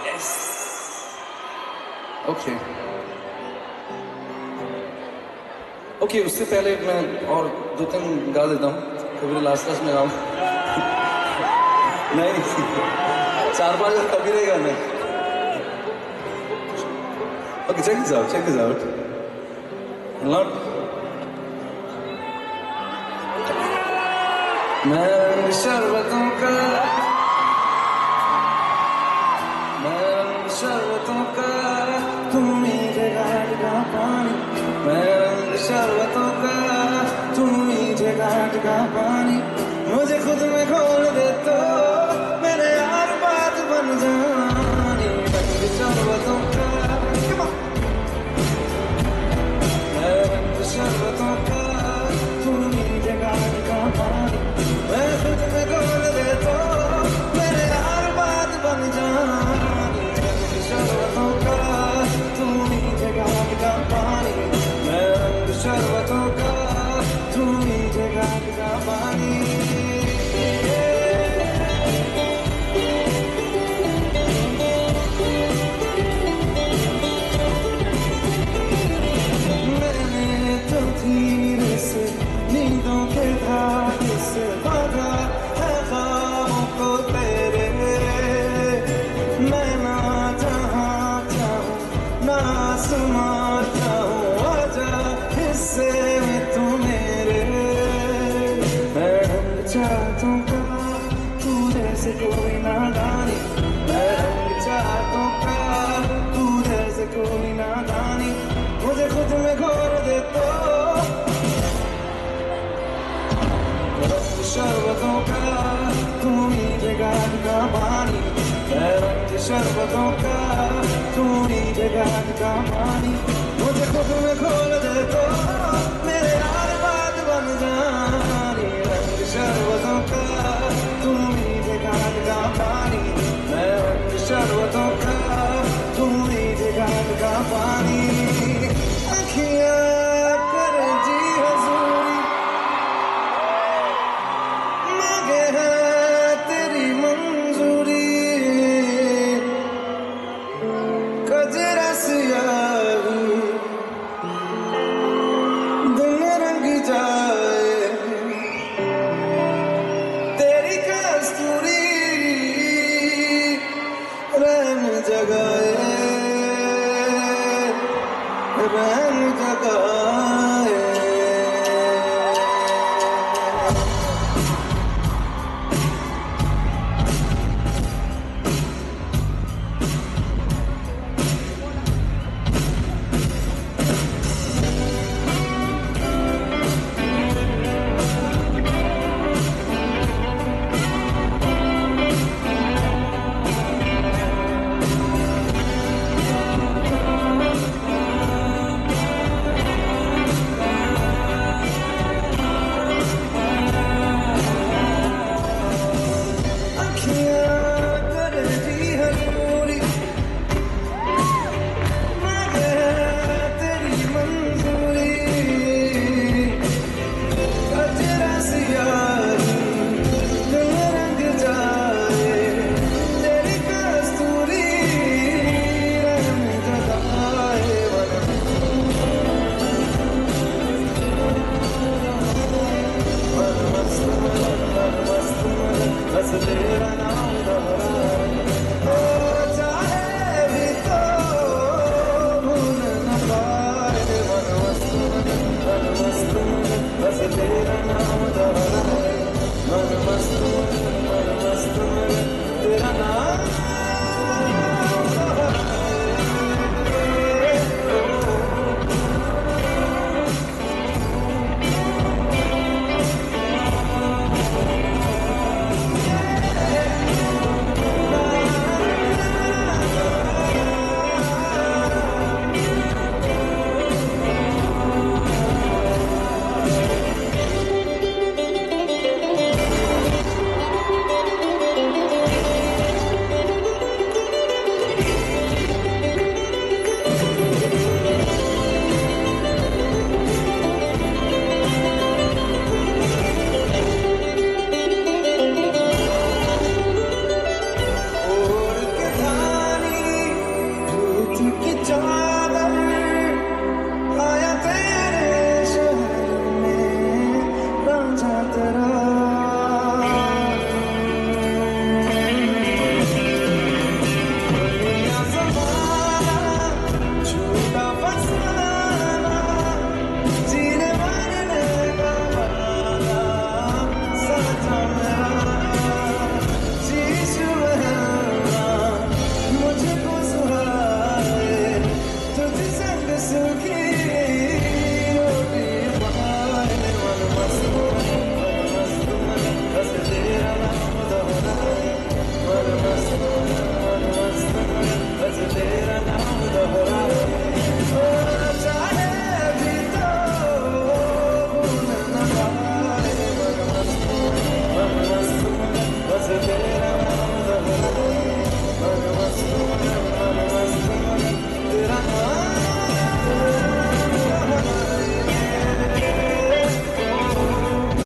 Yes okay okay. उससे पहले मैं और 2-3 गा देता हूँ, कभी लास्ट में गाऊँ। नहीं 4-5 कभी नहीं गाना। Okay check this out not मैं रंग शरबतों का तू मीठे घाट का पानी। मैं रंग शरबतों का तू मीठे घाट का पानी। मुझे खुद में खोल दे तो मेरे यार बात बन जानी। रंग शरबतों का मैं रंग शरबतों का तू मीठे घाट का पानी। मैं खुद में खोल दे तो मेरे यार बात बन जानी। रंग शरबतों का तू मीठे घाट का पानी। मैं रंग शरबतों का तू मीठे घाट का पानी। मैंने तो धीरे से नींदों के धागे से बांधा है ख्वाबों को तेरे। मैं ना जहाँ चाहूँ ना आसमां चाहूँ, आजा हिस्से में तू मेरे। मैं रंग चाहतों का तू जैसे कोई नादानी। मैं रंग चाहतों का तू जैसे कोई नादानी। मुझे खुद में घोर दे तो रंग शरबतों का तू मीठे घाट का पानी। मैं रंग शरबतों का तू मीठे घाट का पानी। मुझे खुद में खोल दे तो मेरे यार बात बन जानी। रंग शरबतों का तू मीठे घाट का पानी। मैं रंग शरबतों का तू मीठे घाट का पानी। अखियाँ करे जी हजूरी मांगे है तेरी मंजूरी। कजरा सियाही दिन रंग जाए तेरी कस्तूरी रहन जगाए रहन जगाए।